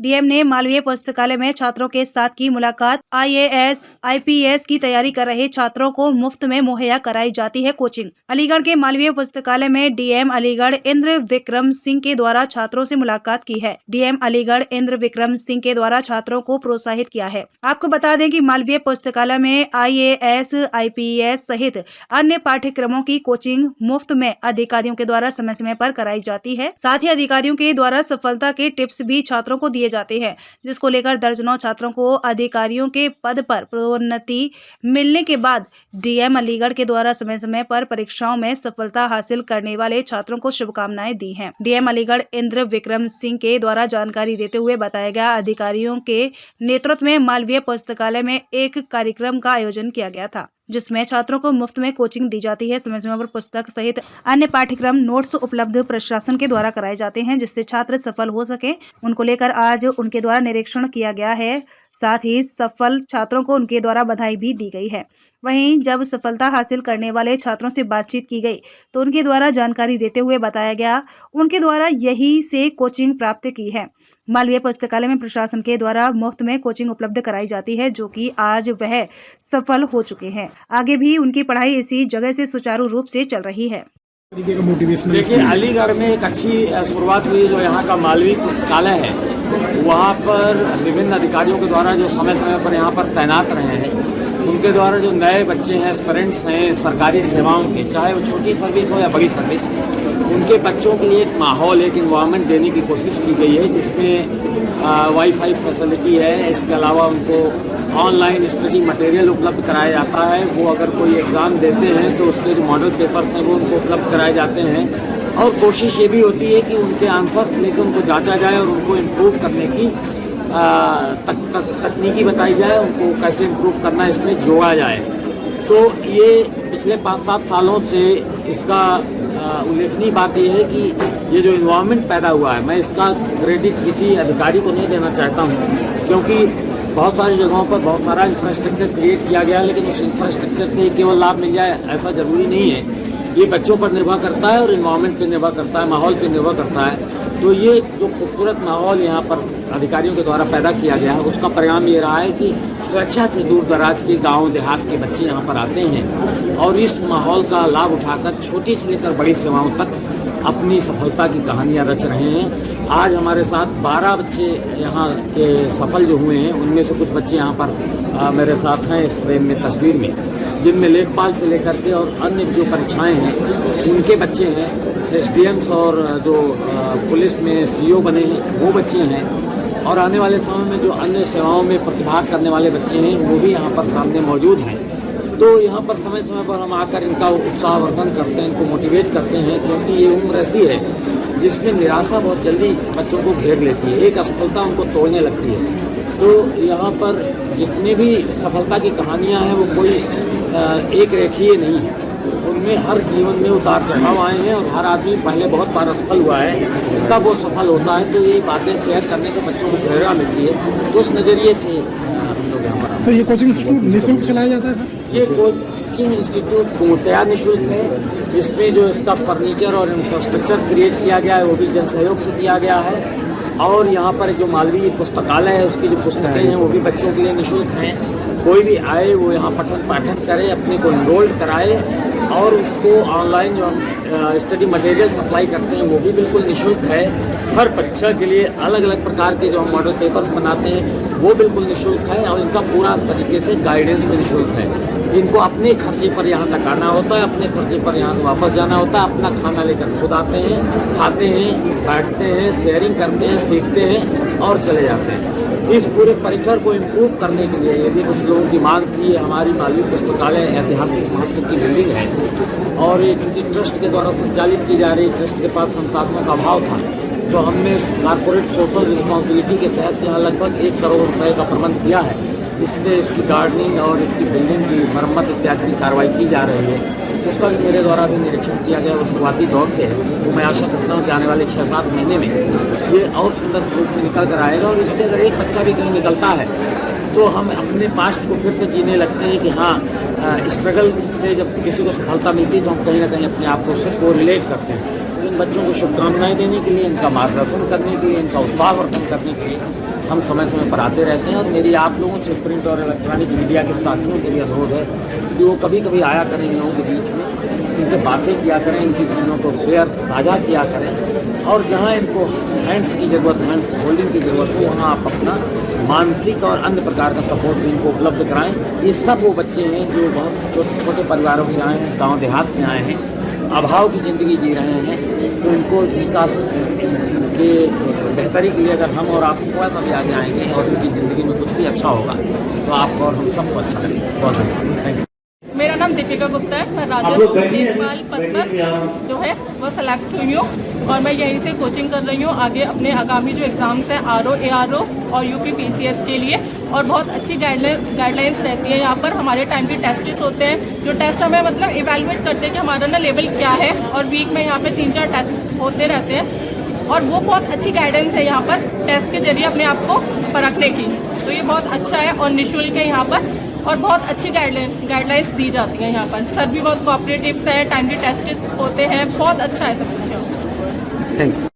DM ने मालवीय पुस्तकालय में छात्रों के साथ की मुलाकात। आईएएस, आईपीएस की तैयारी कर रहे छात्रों को मुफ्त में मुहैया कराई जाती है कोचिंग। अलीगढ़ के मालवीय पुस्तकालय में डीएम अलीगढ़ इंद्र विक्रम सिंह के द्वारा छात्रों से मुलाकात की है। डीएम अलीगढ़ इंद्र विक्रम सिंह के द्वारा छात्रों को प्रोत्साहित किया है। आपको बता दें कि मालवीय पुस्तकालय में आईएएस, आईपीएस सहित अन्य पाठ्यक्रमों की कोचिंग मुफ्त में अधिकारियों के द्वारा समय समय पर कराई जाती है। साथ ही अधिकारियों के द्वारा सफलता के टिप्स भी छात्रों को दिए जाते हैं, जिसको लेकर दर्जनों छात्रों को अधिकारियों के पद पर प्रोन्नति मिलने के बाद डीएम अलीगढ़ के द्वारा समय समय पर परीक्षाओं में सफलता हासिल करने वाले छात्रों को शुभकामनाएं दी हैं। डीएम अलीगढ़ इंद्र विक्रम सिंह के द्वारा जानकारी देते हुए बताया गया, अधिकारियों के नेतृत्व में मालवीय पुस्तकालय में एक कार्यक्रम का आयोजन किया गया था, जिसमें छात्रों को मुफ्त में कोचिंग दी जाती है। समय समय पर पुस्तक सहित अन्य पाठ्यक्रम नोट्स उपलब्ध प्रशासन के द्वारा कराए जाते हैं, जिससे छात्र सफल हो सके। उनको लेकर आज उनके द्वारा निरीक्षण किया गया है। साथ ही सफल छात्रों को उनके द्वारा बधाई भी दी गई है। वहीं जब सफलता हासिल करने वाले छात्रों से बातचीत की गई तो उनके द्वारा जानकारी देते हुए बताया गया, उनके द्वारा यही से कोचिंग प्राप्त की है। मालवीय पुस्तकालय में प्रशासन के द्वारा मुफ्त में कोचिंग उपलब्ध कराई जाती है, जो कि आज वह सफल हो चुके हैं। आगे भी उनकी पढ़ाई इसी जगह से सुचारू रूप से चल रही है। देखिए, अलीगढ़ में एक अच्छी शुरुआत हुई। जो यहाँ का मालवीय पुस्तकालय है, वहाँ पर विभिन्न अधिकारियों के द्वारा जो समय समय पर यहाँ पर तैनात रहे हैं, उनके द्वारा जो नए बच्चे हैं, एस्पिरेंट्स हैं सरकारी सेवाओं के, चाहे वो छोटी सर्विस हो या बड़ी सर्विस, उनके बच्चों के लिए एक माहौल, एक इन्वायरमेंट देने की कोशिश की गई है, जिसमें वाईफाई फैसिलिटी है। इसके अलावा उनको ऑनलाइन स्टडी मटेरियल उपलब्ध कराया जाता है। वो अगर कोई एग्ज़ाम देते हैं तो उसके जो मॉडल पेपर्स हैं वो उनको उपलब्ध कराए जाते हैं। और कोशिश ये भी होती है कि उनके आंसर्स लेकर उनको जांचा जाए और उनको इम्प्रूव करने की तकनीकी बताई जाए, उनको कैसे इम्प्रूव करना है इसमें जोड़ा जाए। तो ये पिछले 5-7 सालों से इसका उल्लेखनीय बात यह है कि ये जो इन्वायरमेंट पैदा हुआ है, मैं इसका क्रेडिट किसी अधिकारी को नहीं देना चाहता हूँ, क्योंकि बहुत सारी जगहों पर बहुत सारा इंफ्रास्ट्रक्चर क्रिएट किया गया है, लेकिन उस इंफ्रास्ट्रक्चर से केवल लाभ मिल जाए ऐसा ज़रूरी नहीं है। ये बच्चों पर निर्भर करता है और इन्वायरमेंट पर निर्भर करता है, माहौल पर निर्भर करता है। तो ये जो खूबसूरत माहौल यहाँ पर अधिकारियों के द्वारा पैदा किया गया है, उसका परिणाम ये रहा है कि स्वेच्छा से दूर दराज के गाँव देहात के बच्चे यहाँ पर आते हैं और इस माहौल का लाभ उठाकर छोटी से लेकर बड़ी सेवाओं तक अपनी सफलता की कहानियाँ रच रहे हैं। आज हमारे साथ 12 बच्चे यहाँ के सफल जो हुए हैं, उनमें से कुछ बच्चे यहाँ पर मेरे साथ हैं इस फ्रेम में, तस्वीर में, जिनमें लेखपाल से लेकर के और अन्य जो परीक्षाएं हैं उनके बच्चे हैं। एसडीएम्स और जो पुलिस में सीओ बने हैं वो बच्चे हैं, और आने वाले समय में जो अन्य सेवाओं में प्रतिभाग करने वाले बच्चे हैं वो भी यहाँ पर सामने मौजूद हैं। तो यहाँ पर समय समय पर हम आकर इनका उत्साहवर्धन करते हैं, इनको मोटिवेट करते हैं, क्योंकि ये उम्र ऐसी है जिसमें निराशा बहुत जल्दी बच्चों को घेर लेती है, एक असफलता उनको तोड़ने लगती है। तो यहाँ पर जितनी भी सफलता की कहानियाँ हैं वो कोई एक रेखीय नहीं है, उनमें हर जीवन में उतार चढ़ाव आए हैं और हर आदमी पहले बहुत बार असफल हुआ है, तब वो सफल होता है। तो ये बातें शेयर करने से बच्चों को प्रेरणा मिलती है, तो उस नज़रिए से हम लोग यहाँ पर। तो ये कोचिंग इंस्टीट्यूट निःशुल्क चलाया जाता है सर? ये कोचिंग इंस्टीट्यूट पूर्णतया निःशुल्क है। इसमें जो इसका फर्नीचर और इंफ्रास्ट्रक्चर क्रिएट किया गया है वो भी जन सहयोग से दिया गया है। और यहाँ पर जो मालवीय पुस्तकालय है उसकी जो पुस्तकें हैं वो भी बच्चों के लिए निःशुल्क हैं। कोई भी आए वो यहाँ पठन पाठन करे, अपने को इनरोल्ड कराए, और उसको ऑनलाइन जो हम स्टडी मटेरियल सप्लाई करते हैं वो भी बिल्कुल निःशुल्क है। हर परीक्षा के लिए अलग अलग प्रकार के जो हम मॉडल पेपर्स बनाते हैं वो बिल्कुल निःशुल्क है, और इनका पूरा तरीके से गाइडेंस भी निःशुल्क है। इनको अपने खर्चे पर यहाँ तक आना होता है, अपने खर्चे पर यहाँ से वापस जाना होता है, अपना खाना लेकर खुद आते हैं, खाते हैं, बैठते हैं, शेयरिंग करते हैं, सीखते हैं और चले जाते हैं। इस पूरे परिसर को इम्प्रूव करने के लिए ये भी कुछ लोगों की मांग थी। हमारी मालवीय पुस्तकालय ऐतिहासिक महत्व की बिल्डिंग है, और ये चूँकि ट्रस्ट के द्वारा संचालित की जा रही, ट्रस्ट के पास संसाधनों का अभाव था, तो हमने कॉर्पोरेट सोशल रिस्पॉन्सिबिलिटी के तहत यहाँ लगभग 1 करोड़ रुपए का प्रबंध किया है, जिससे इसकी गार्डनिंग और इसकी बिल्डिंग की मरम्मत इत्यादि की कार्रवाई की जा रही है। उसका भी मेरे द्वारा भी निरीक्षण किया गया, वो शुरुआती दौर पे है। तो मैं आशा करता हूँ कि आने वाले 6-7 महीने में ये और सुंदर रूप में निकल कर आएगा, और इससे अगर एक बच्चा भी कहीं निकलता है तो हम अपने पास्ट को फिर से जीने लगते हैं कि हाँ, स्ट्रगल से जब किसी को सफलता मिलती है तो हम कहीं ना कहीं अपने आप को उससे कोरिलेट करते हैं। तो इन बच्चों को शुभकामनाएं देने के लिए, इनका मार्गदर्शन करने के लिए, इनका उत्साहवर्धन करने के लिए हम समय समय पर आते रहते हैं। और मेरी आप लोगों से प्रिंट और इलेक्ट्रॉनिक मीडिया के साथियों के लिए अनुरोध है कि वो कभी कभी आया करें इन लोगों के बीच में, इनसे बातें किया करें, इनकी चीज़ों को शेयर साझा किया करें। और जहाँ इनको हैंड्स की ज़रूरत है, होल्डिंग की ज़रूरत है, वहाँ आप अपना मानसिक और अन्य प्रकार का सपोर्ट भी इनको उपलब्ध कराएं। ये सब वो बच्चे हैं जो बहुत छोटे परिवारों से आए हैं, गाँव देहात से आए हैं, अभाव की ज़िंदगी जी रहे हैं। तो इनको इनका इनके बेहतरी के लिए अगर हम और आप थोड़ा सा भी आगे आएंगे और उनकी ज़िंदगी में कुछ भी अच्छा होगा तो आपको और हम सबको अच्छा लगेगा। बहुत धन्यवाद, थैंक यू। मेरा नाम दीपिका गुप्ता है। मैं राजस्व देखभाल पद पर जो है वो सेलेक्ट हुई हूँ और मैं यहीं से कोचिंग कर रही हूँ आगे अपने आगामी जो एग्ज़ाम्स हैं RO, ARO और UP PCS के लिए। और बहुत अच्छी गाइडलाइंस रहती है यहाँ पर। हमारे टाइम के टेस्ट होते हैं, जो टेस्ट हमें मतलब इवेलुएट करते हैं कि हमारा ना लेवल क्या है। और वीक में यहाँ पे 3-4 टेस्ट होते रहते हैं और वो बहुत अच्छी गाइडेंस है यहाँ पर टेस्ट के जरिए अपने आप को परखने की। तो ये बहुत अच्छा है और निःशुल्क है यहाँ पर और बहुत अच्छी गाइडलाइंस दी जाती हैं यहाँ पर। सर भी बहुत कोऑपरेटिव है, टाइमली टेस्ट होते हैं, बहुत अच्छा है सब कुछ। Thank you.